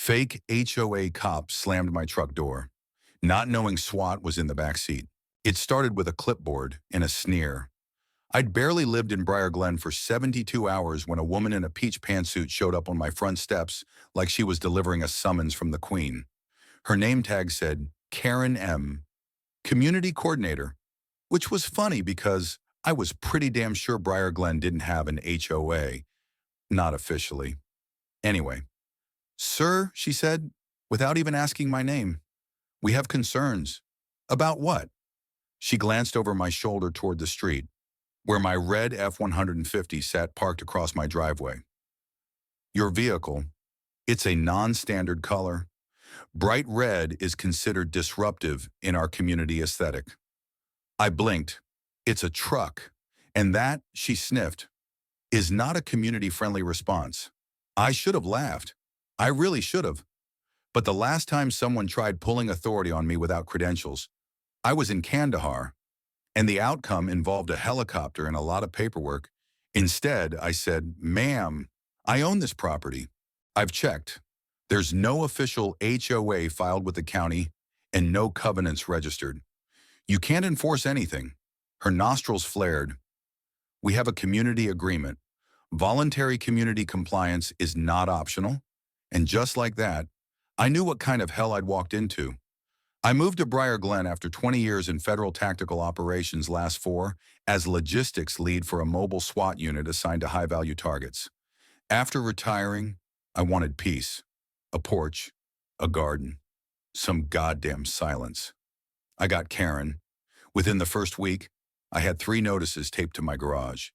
Fake HOA cop slammed my truck door, not knowing SWAT was in the back seat. It started with a clipboard and a sneer. I'd barely lived in Briar Glen for 72 hours when a woman in a peach pantsuit showed up on my front steps like she was delivering a summons from the Queen. Her name tag said, Karen M., Community Coordinator, which was funny because I was pretty damn sure Briar Glen didn't have an HOA, not officially. Anyway, sir, she said, without even asking my name, we have concerns. About what? She glanced over my shoulder toward the street, where my red F-150 sat parked across my driveway. Your vehicle, it's a non-standard color. Bright red is considered disruptive in our community aesthetic. I blinked. It's a truck. And that, she sniffed, is not a community-friendly response. I should have laughed. I really should have. But the last time someone tried pulling authority on me without credentials, I was in Kandahar, and the outcome involved a helicopter and a lot of paperwork. Instead, I said, ma'am, I own this property. I've checked. There's no official HOA filed with the county and no covenants registered. You can't enforce anything. Her nostrils flared. We have a community agreement. Voluntary community compliance is not optional. And just like that, I knew what kind of hell I'd walked into. I moved to Briar Glen after 20 years in federal tactical operations, last 4 as logistics lead for a mobile SWAT unit assigned to high-value targets. After retiring, I wanted peace, a porch, a garden, some goddamn silence. I got Karen. Within the first week, I had 3 notices taped to my garage,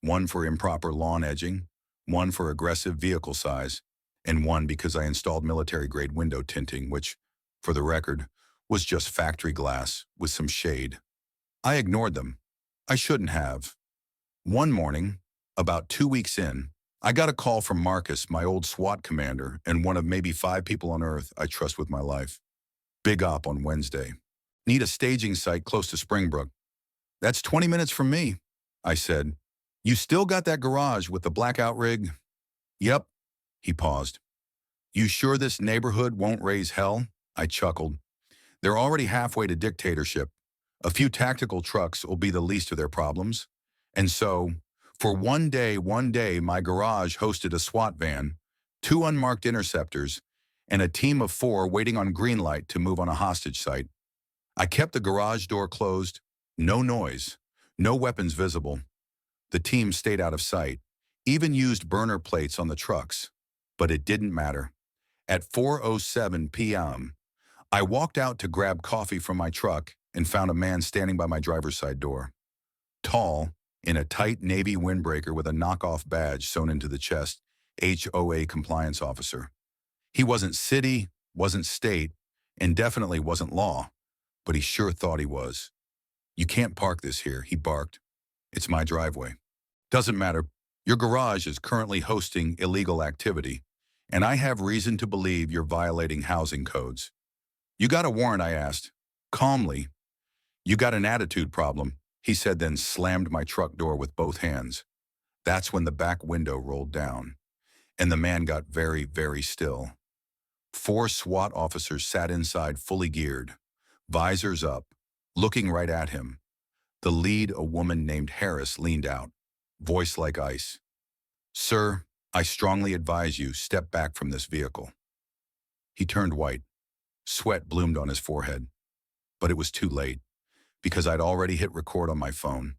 one for improper lawn edging, one for aggressive vehicle size, and one because I installed military-grade window tinting, which, for the record, was just factory glass with some shade. I ignored them. I shouldn't have. One morning, about 2 weeks in, I got a call from Marcus, my old SWAT commander, and one of maybe 5 people on earth I trust with my life. Big op on Wednesday. Need a staging site close to Springbrook. That's 20 minutes from me, I said. You still got that garage with the blackout rig? Yep. He paused. You sure this neighborhood won't raise hell? I chuckled. They're already halfway to dictatorship. A few tactical trucks will be the least of their problems. And so, for one day, my garage hosted a SWAT van, 2 unmarked interceptors, and a team of 4 waiting on green light to move on a hostage site. I kept the garage door closed, no noise, no weapons visible. The team stayed out of sight, even used burner plates on the trucks. But it didn't matter. At 4:07 p.m., I walked out to grab coffee from my truck and found a man standing by my driver's side door. Tall, in a tight navy windbreaker with a knockoff badge sewn into the chest, HOA compliance officer. He wasn't city, wasn't state, and definitely wasn't law, but he sure thought he was. You can't park this here, he barked. It's my driveway. Doesn't matter. Your garage is currently hosting illegal activity, and I have reason to believe you're violating housing codes. You got a warrant, I asked, calmly. You got an attitude problem, he said, then slammed my truck door with both hands. That's when the back window rolled down, and the man got very, very still. 4 SWAT officers sat inside fully geared, visors up, looking right at him. The lead, a woman named Harris, leaned out, voice like ice. Sir, I strongly advise you step back from this vehicle. He turned white. Sweat bloomed on his forehead. But it was too late, because I'd already hit record on my phone.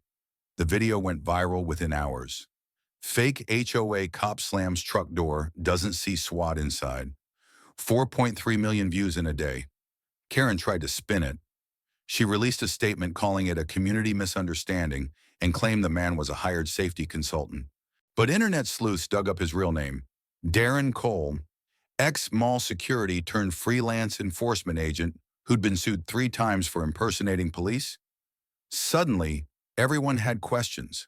The video went viral within hours. Fake HOA cop slams truck door, doesn't see SWAT inside. 4.3 million views in a day. Karen tried to spin it. She released a statement calling it a community misunderstanding and claimed the man was a hired safety consultant. But internet sleuths dug up his real name, Darren Cole, ex-mall security turned freelance enforcement agent who'd been sued 3 times for impersonating police. Suddenly, everyone had questions.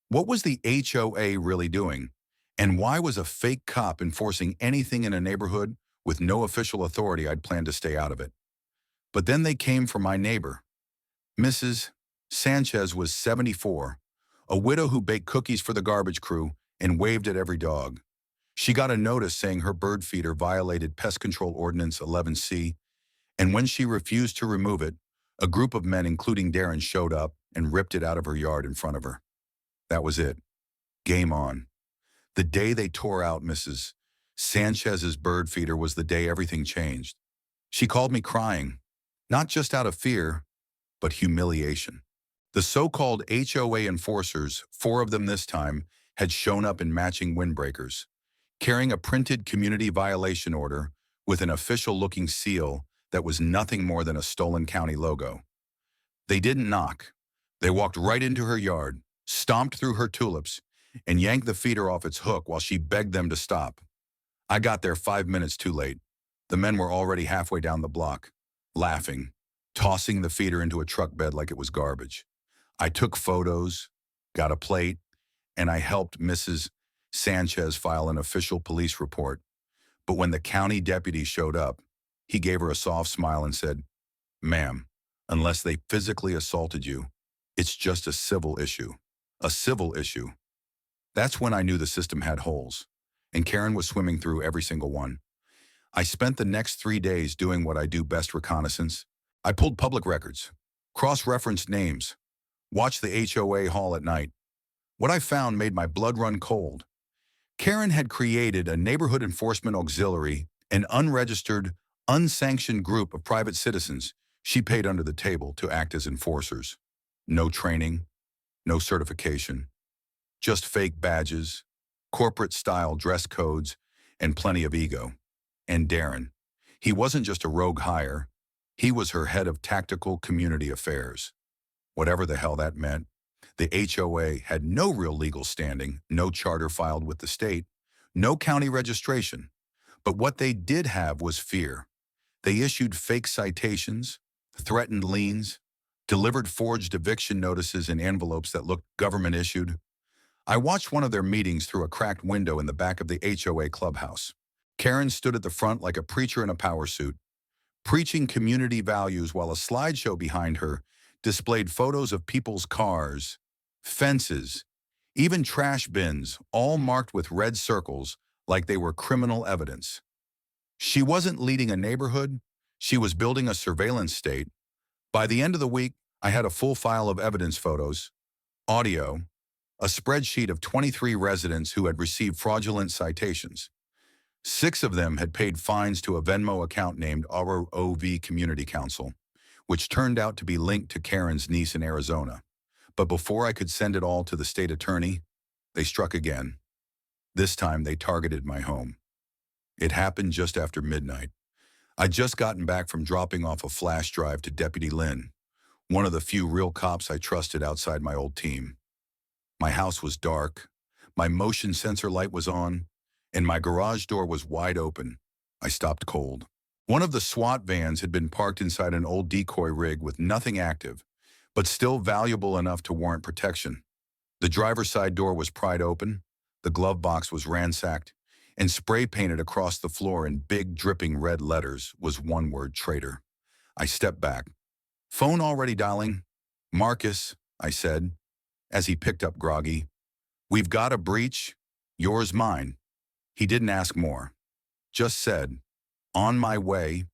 What was the HOA really doing? And why was a fake cop enforcing anything in a neighborhood with no official authority? I'd planned to stay out of it. But then they came for my neighbor. Mrs. Sanchez was 74, a widow who baked cookies for the garbage crew and waved at every dog. She got a notice saying her bird feeder violated Pest Control Ordinance 11C, and when she refused to remove it, a group of men, including Darren, showed up and ripped it out of her yard in front of her. That was it. Game on. The day they tore out Mrs. Sanchez's bird feeder was the day everything changed. She called me crying, not just out of fear, but humiliation. The so-called HOA enforcers, 4 of them this time, had shown up in matching windbreakers, carrying a printed community violation order with an official-looking seal that was nothing more than a stolen county logo. They didn't knock. They walked right into her yard, stomped through her tulips, and yanked the feeder off its hook while she begged them to stop. I got there 5 minutes too late. The men were already halfway down the block, laughing, tossing the feeder into a truck bed like it was garbage. I took photos, got a plate, and I helped Mrs. Sanchez file an official police report. But when the county deputy showed up, he gave her a soft smile and said, "Ma'am, unless they physically assaulted you, it's just a civil issue." A civil issue. That's when I knew the system had holes, and Karen was swimming through every single one. I spent the next 3 days doing what I do best: reconnaissance. I pulled public records, cross-referenced names, watched the HOA hall at night. What I found made my blood run cold. Karen had created a neighborhood enforcement auxiliary, an unregistered, unsanctioned group of private citizens she paid under the table to act as enforcers. No training, no certification, just fake badges, corporate-style dress codes, and plenty of ego. And Darren, he wasn't just a rogue hire, he was her head of tactical community affairs. Whatever the hell that meant. The HOA had no real legal standing, no charter filed with the state, no county registration. But what they did have was fear. They issued fake citations, threatened liens, delivered forged eviction notices in envelopes that looked government-issued. I watched one of their meetings through a cracked window in the back of the HOA clubhouse. Karen stood at the front like a preacher in a power suit, preaching community values while a slideshow behind her displayed photos of people's cars, fences, even trash bins, all marked with red circles like they were criminal evidence. She wasn't leading a neighborhood, she was building a surveillance state. By the end of the week, I had a full file of evidence: photos, audio, a spreadsheet of 23 residents who had received fraudulent citations. 6 of them had paid fines to a Venmo account named ROV Community Council, which turned out to be linked to Karen's niece in Arizona. But before I could send it all to the state attorney, they struck again. This time they targeted my home. It happened just after midnight. I'd just gotten back from dropping off a flash drive to Deputy Lynn, one of the few real cops I trusted outside my old team. My house was dark, my motion sensor light was on, and my garage door was wide open. I stopped cold. One of the SWAT vans had been parked inside an old decoy rig with nothing active, but still valuable enough to warrant protection. The driver's side door was pried open, the glove box was ransacked, and spray painted across the floor in big dripping red letters was one word: traitor. I stepped back. "Phone already dialing?" "Marcus," I said, as he picked up groggy. "We've got a breach. Yours, mine." He didn't ask more, just said, "On my way."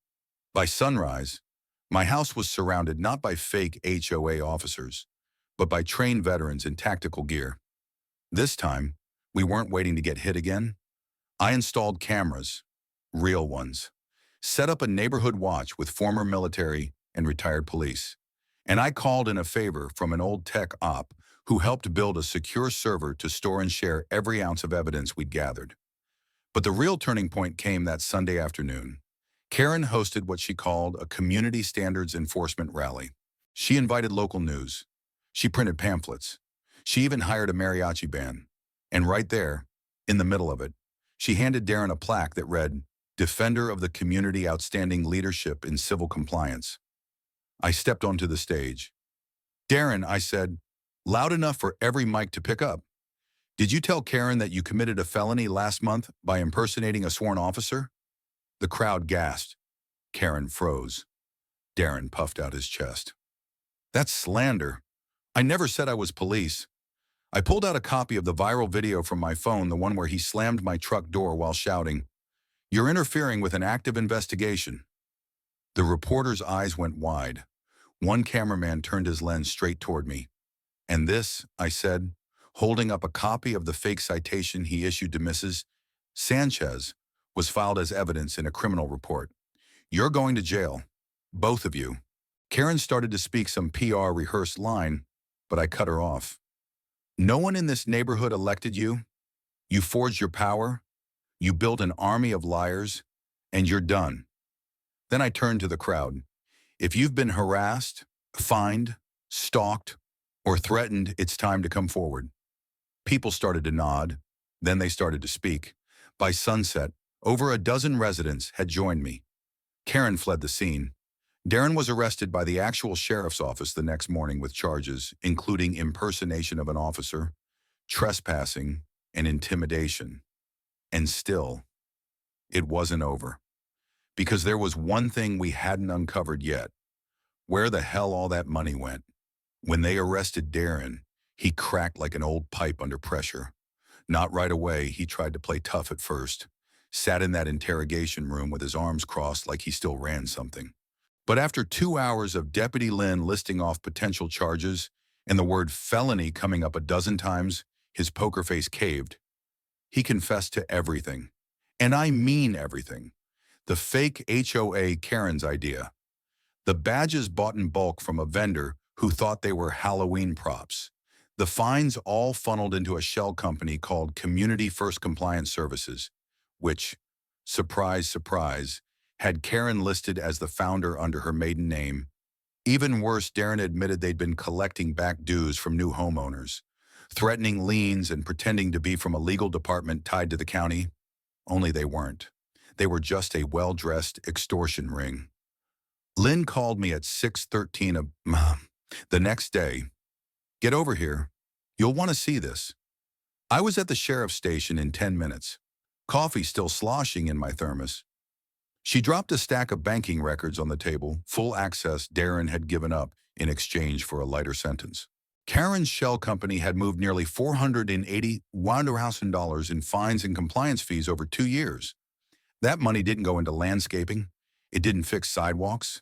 By sunrise, my house was surrounded not by fake HOA officers, but by trained veterans in tactical gear. This time, we weren't waiting to get hit again. I installed cameras, real ones, set up a neighborhood watch with former military and retired police, and I called in a favor from an old tech op who helped build a secure server to store and share every ounce of evidence we'd gathered. But the real turning point came that Sunday afternoon. Karen hosted what she called a community standards enforcement rally. She invited local news. She printed pamphlets. She even hired a mariachi band. And right there, in the middle of it, she handed Darren a plaque that read, "Defender of the Community, Outstanding Leadership in Civil Compliance." I stepped onto the stage. "Darren," I said, loud enough for every mic to pick up, "did you tell Karen that you committed a felony last month by impersonating a sworn officer?" The crowd gasped. Karen froze. Darren puffed out his chest. "That's slander. I never said I was police. I pulled out a copy of the viral video from my phone, the one where he slammed my truck door while shouting, "You're interfering with an active investigation." The reporter's eyes went wide. One cameraman turned his lens straight toward me. "And this," I said, holding up a copy of the fake citation he issued to Mrs. Sanchez, "was filed as evidence in a criminal report. You're going to jail. Both of you." Karen started to speak some PR rehearsed line, but I cut her off. "No one in this neighborhood elected you. You forged your power. You built an army of liars, and you're done." Then I turned to the crowd. "If you've been harassed, fined, stalked, or threatened, it's time to come forward." People started to nod. Then they started to speak. By sunset, over a dozen residents had joined me. Karen fled the scene. Darren was arrested by the actual sheriff's office the next morning with charges, including impersonation of an officer, trespassing, and intimidation. And still, it wasn't over. Because there was one thing we hadn't uncovered yet: where the hell all that money went. When they arrested Darren, he cracked like an old pipe under pressure. Not right away. He tried to play tough at first, sat in that interrogation room with his arms crossed like he still ran something. But after 2 hours of Deputy Lynn listing off potential charges and the word felony coming up a dozen times, his poker face caved. He confessed to everything. And I mean everything. The fake HOA Karen's idea. The badges bought in bulk from a vendor who thought they were Halloween props. The fines all funneled into a shell company called Community First Compliance Services, which, surprise, surprise, had Karen listed as the founder under her maiden name. Even worse, Darren admitted they'd been collecting back dues from new homeowners, threatening liens and pretending to be from a legal department tied to the county. Only they weren't. They were just a well-dressed extortion ring. Lynn called me at 6:13 the next day. "Get over here. You'll want to see this." I was at the sheriff's station in 10 minutes, coffee still sloshing in my thermos. She dropped a stack of banking records on the table, full access Darren had given up in exchange for a lighter sentence. Karen's shell company had moved nearly $480,000 in fines and compliance fees over 2 years. That money didn't go into landscaping. It didn't fix sidewalks.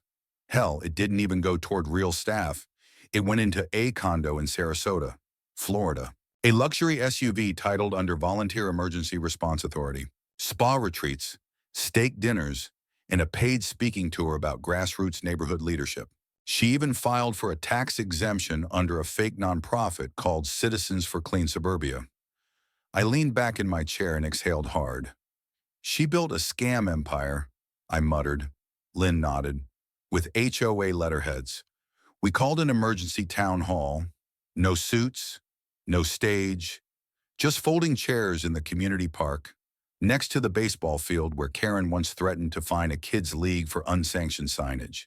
Hell, it didn't even go toward real staff. It went into a condo in Sarasota, Florida. A luxury SUV titled under Volunteer Emergency Response Authority. Spa retreats, steak dinners, and a paid speaking tour about grassroots neighborhood leadership. She even filed for a tax exemption under a fake nonprofit called Citizens for Clean Suburbia. I leaned back in my chair and exhaled hard. "She built a scam empire," I muttered. Lynn nodded. "With HOA letterheads. We called an emergency town hall. No suits, no stage, just folding chairs in the community park, next to the baseball field where Karen once threatened to fine a kids' league for unsanctioned signage.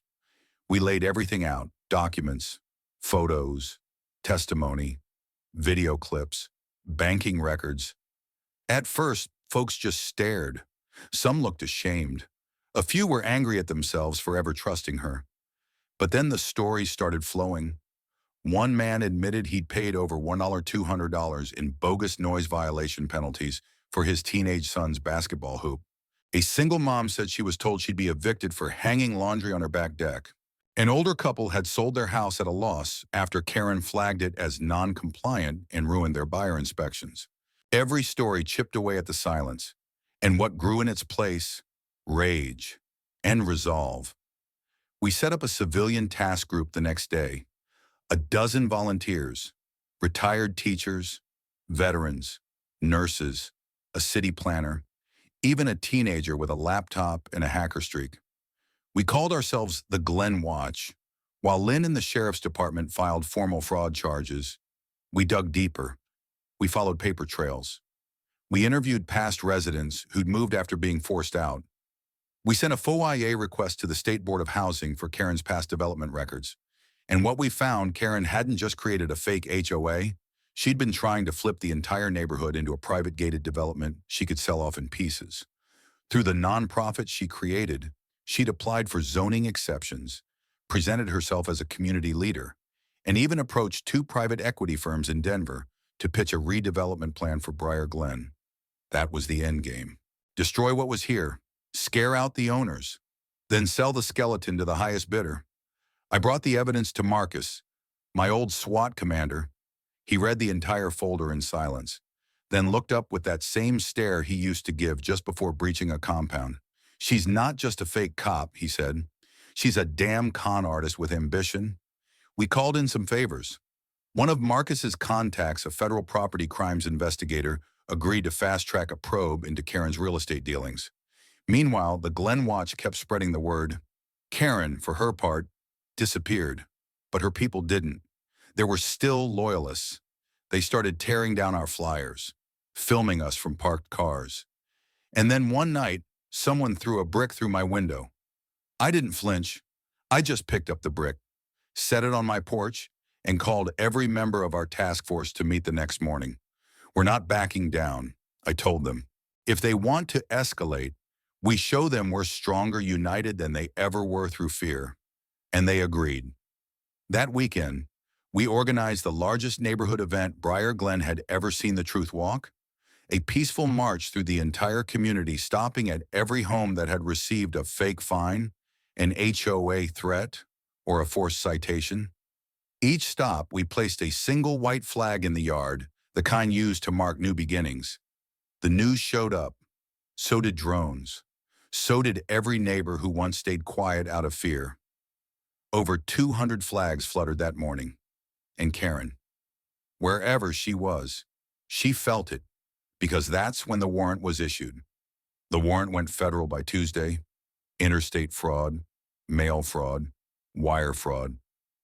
We laid everything out: documents, photos, testimony, video clips, banking records. At first, folks just stared. Some looked ashamed. A few were angry at themselves for ever trusting her. But then the stories started flowing. One man admitted he'd paid over $1,200 in bogus noise violation penalties for his teenage son's basketball hoop. A single mom said she was told she'd be evicted for hanging laundry on her back deck. An older couple had sold their house at a loss after Karen flagged it as non-compliant and ruined their buyer inspections. Every story chipped away at the silence, and what grew in its place? Rage and resolve. We set up a civilian task group the next day. A dozen volunteers, retired teachers, veterans, nurses, a city planner, even a teenager with a laptop and a hacker streak. We called ourselves the Glen Watch. While Lynn and the sheriff's department filed formal fraud charges, we dug deeper. We followed paper trails. We interviewed past residents who'd moved after being forced out. We sent a FOIA request to the State Board of Housing for Karen's past development records. And what we found, Karen hadn't just created a fake HOA. She'd been trying to flip the entire neighborhood into a private gated development she could sell off in pieces. Through the nonprofit she created, she'd applied for zoning exceptions, presented herself as a community leader, and even approached 2 private equity firms in Denver to pitch a redevelopment plan for Briar Glen. That was the end game. Destroy what was here, scare out the owners, then sell the skeleton to the highest bidder. I brought the evidence to Marcus, my old SWAT commander. He read the entire folder in silence, then looked up with that same stare he used to give just before breaching a compound. She's not just a fake cop, he said. She's a damn con artist with ambition. We called in some favors. One of Marcus's contacts, a federal property crimes investigator, agreed to fast-track a probe into Karen's real estate dealings. Meanwhile, the Glen Watch kept spreading the word. Karen, for her part, disappeared, but her people didn't. There were still loyalists. They started tearing down our flyers, filming us from parked cars. And then one night, someone threw a brick through my window. I didn't flinch. I just picked up the brick, set it on my porch, and called every member of our task force to meet the next morning. We're not backing down, I told them. If they want to escalate, we show them we're stronger united than they ever were through fear. And they agreed. That weekend, we organized the largest neighborhood event Briar Glen had ever seen the truth walk. A peaceful march through the entire community, stopping at every home that had received a fake fine, an HOA threat, or a forced citation. Each stop, we placed a single white flag in the yard, the kind used to mark new beginnings. The news showed up. So did drones. So did every neighbor who once stayed quiet out of fear. Over 200 flags fluttered that morning. And Karen, wherever she was, she felt it, because that's when the warrant was issued. The warrant went federal by Tuesday. Interstate fraud, mail fraud, wire fraud,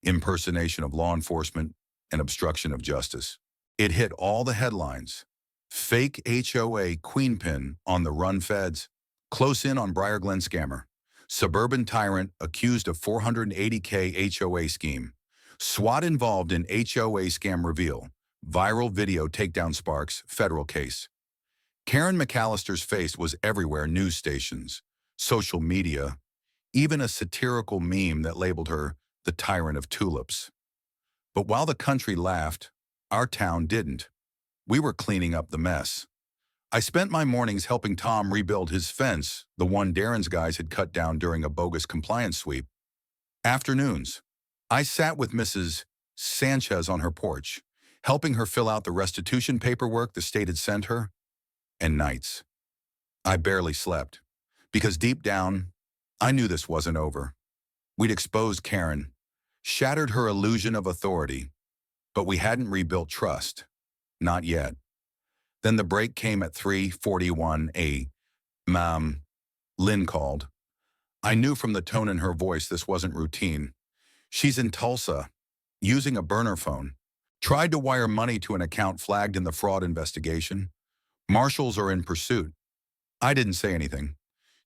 impersonation of law enforcement, and obstruction of justice. It hit all the headlines. Fake HOA queenpin on the run feds. Close in on Briar Glen scammer. Suburban tyrant accused of $480K HOA scheme. SWAT involved in HOA scam reveal. Viral video takedown sparks, federal case. Karen McAllister's face was everywhere, news stations, social media, even a satirical meme that labeled her the tyrant of tulips. But while the country laughed, our town didn't. We were cleaning up the mess. I spent my mornings helping Tom rebuild his fence, the one Darren's guys had cut down during a bogus compliance sweep. Afternoons, I sat with Mrs. Sanchez on her porch, helping her fill out the restitution paperwork the state had sent her. And nights, I barely slept, because deep down, I knew this wasn't over. We'd exposed Karen, shattered her illusion of authority, but we hadn't rebuilt trust. Not yet. Then the break came at 3:41 a.m. Lynn called. I knew from the tone in her voice this wasn't routine. She's in Tulsa, using a burner phone. Tried to wire money to an account flagged in the fraud investigation. Marshals are in pursuit. I didn't say anything.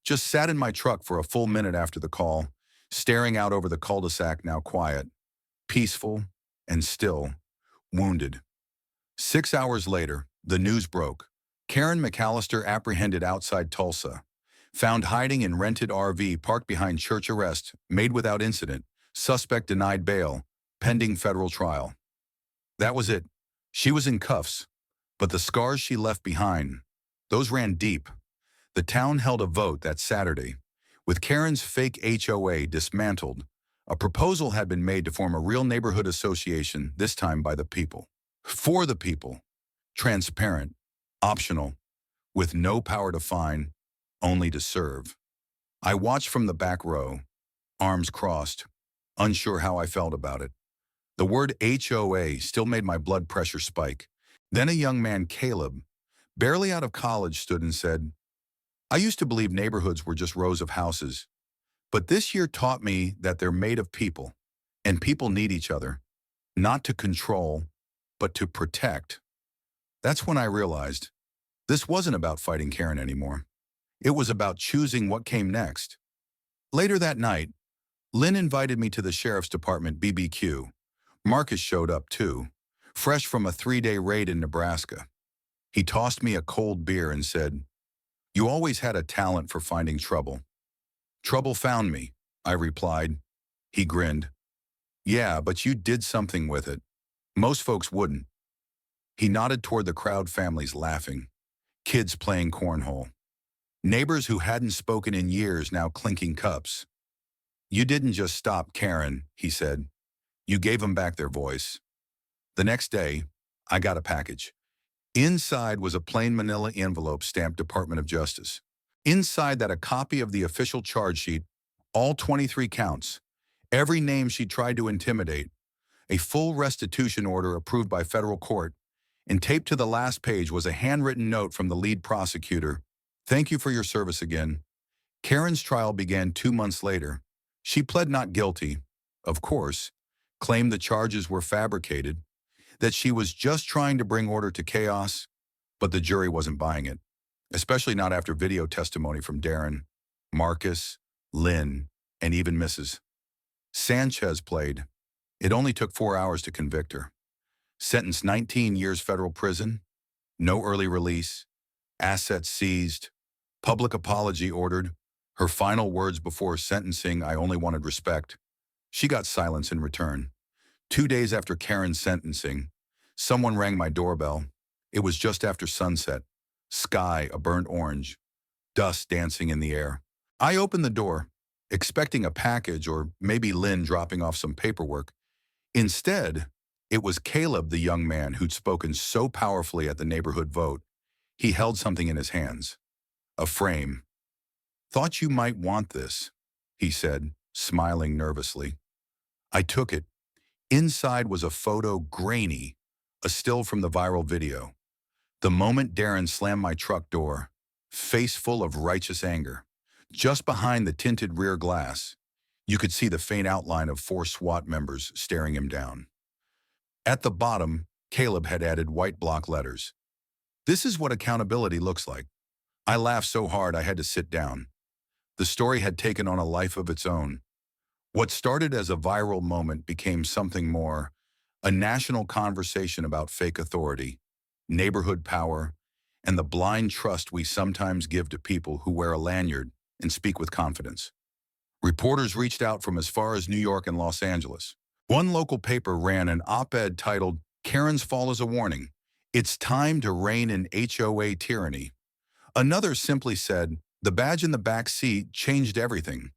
Just sat in my truck for a full minute after the call, staring out over the cul-de-sac, now quiet, peaceful, and still, wounded. 6 hours later, the news broke. Karen McAllister apprehended outside Tulsa. Found hiding in rented RV parked behind church, arrest made without incident. Suspect denied bail, pending federal trial. That was it. She was in cuffs, but the scars she left behind, those ran deep. The town held a vote that Saturday. With Karen's fake HOA dismantled, a proposal had been made to form a real neighborhood association, this time by the people. For the people. Transparent, optional, with no power to fine, only to serve. I watched from the back row, arms crossed, unsure how I felt about it. The word HOA still made my blood pressure spike. Then a young man, Caleb, barely out of college, stood and said, I used to believe neighborhoods were just rows of houses, but this year taught me that they're made of people, and people need each other, not to control, but to protect. That's when I realized this wasn't about fighting Karen anymore. It was about choosing what came next. Later that night, Lynn invited me to the sheriff's department BBQ. Marcus showed up too, fresh from a 3-day raid in Nebraska. He tossed me a cold beer and said, You always had a talent for finding trouble. Trouble found me, I replied. He grinned. Yeah, but you did something with it. Most folks wouldn't. He nodded toward the crowd, families laughing, kids playing cornhole, neighbors who hadn't spoken in years now clinking cups. You didn't just stop Karen, he said. You gave them back their voice. The next day, I got a package. Inside was a plain manila envelope stamped Department of Justice. Inside that a copy of the official charge sheet, all 23 counts, every name she tried to intimidate, a full restitution order approved by federal court, and taped to the last page was a handwritten note from the lead prosecutor. Thank you for your service again. Karen's trial began 2 months later. She pled not guilty, of course, claimed the charges were fabricated, that she was just trying to bring order to chaos, but the jury wasn't buying it, especially not after video testimony from Darren, Marcus, Lynn, and even Mrs. Sanchez played. It only took 4 hours to convict her. Sentenced 19 years federal prison, no early release, assets seized, public apology ordered, her final words before sentencing, I only wanted respect. She got silence in return. 2 days after Karen's sentencing, someone rang my doorbell. It was just after sunset, sky a burnt orange, dust dancing in the air. I opened the door, expecting a package or maybe Lynn dropping off some paperwork. Instead, it was Caleb, the young man who'd spoken so powerfully at the neighborhood vote. He held something in his hands, a frame. Thought you might want this, he said, smiling nervously. I took it. Inside was a photo, grainy, a still from the viral video. The moment Darren slammed my truck door, face full of righteous anger. Just behind the tinted rear glass, you could see the faint outline of 4 SWAT members staring him down. At the bottom, Caleb had added white block letters. This is what accountability looks like. I laughed so hard I had to sit down. The story had taken on a life of its own. What started as a viral moment became something more, a national conversation about fake authority, neighborhood power, and the blind trust we sometimes give to people who wear a lanyard and speak with confidence. Reporters reached out from as far as New York and Los Angeles. One local paper ran an op-ed titled, Karen's Fall is a Warning. It's time to rein in HOA tyranny. Another simply said, the badge in the back seat changed everything.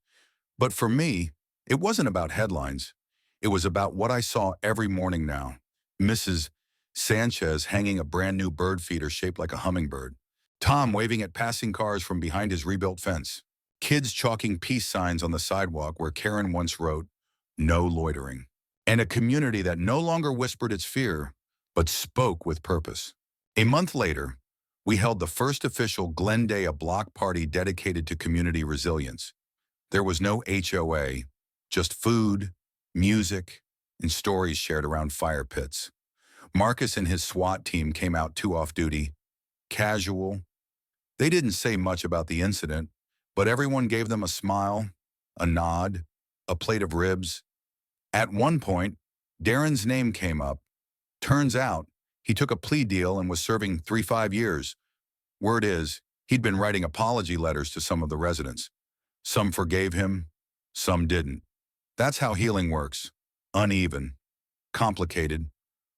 But for me, it wasn't about headlines. It was about what I saw every morning now. Mrs. Sanchez hanging a brand new bird feeder shaped like a hummingbird. Tom waving at passing cars from behind his rebuilt fence. Kids chalking peace signs on the sidewalk where Karen once wrote, no loitering. And a community that no longer whispered its fear, but spoke with purpose. A month later, we held the first official Glen Day, a block party dedicated to community resilience. There was no HOA, just food, music, and stories shared around fire pits. Marcus and his SWAT team came out too off-duty, casual. They didn't say much about the incident, but everyone gave them a smile, a nod, a plate of ribs. At one point, Darren's name came up. Turns out, he took a plea deal and was serving 3-5 years. Word is, he'd been writing apology letters to some of the residents. Some forgave him, some didn't. That's how healing works. Uneven, complicated,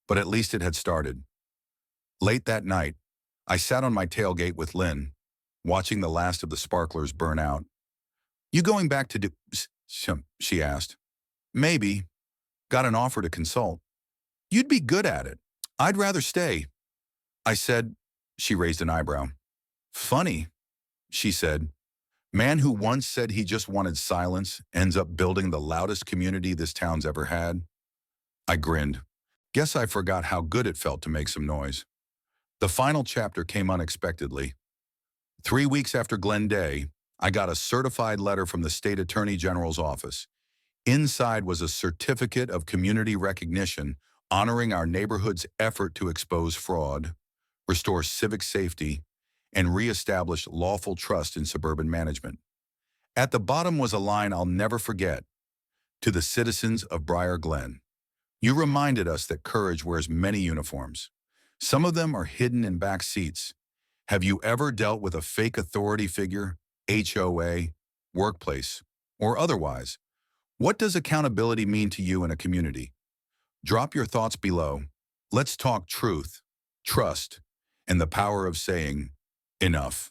but at least it had started. Late that night, I sat on my tailgate with Lynn, watching the last of the sparklers burn out. You going back to she asked. Maybe. Got an offer to consult. You'd be good at it. I'd rather stay. I said. She raised an eyebrow. Funny, she said. Man who once said he just wanted silence ends up building the loudest community this town's ever had. I grinned. Guess I forgot how good it felt to make some noise. The final chapter came unexpectedly. 3 weeks after Glen Day, I got a certified letter from the State Attorney General's office. Inside was a certificate of community recognition honoring our neighborhood's effort to expose fraud, restore civic safety, and reestablish lawful trust in suburban management. At the bottom was a line I'll never forget. To the citizens of Briar Glen, you reminded us that courage wears many uniforms. Some of them are hidden in back seats. Have you ever dealt with a fake authority figure, HOA, workplace, or otherwise? What does accountability mean to you in a community? Drop your thoughts below. Let's talk truth, trust, and the power of saying, enough.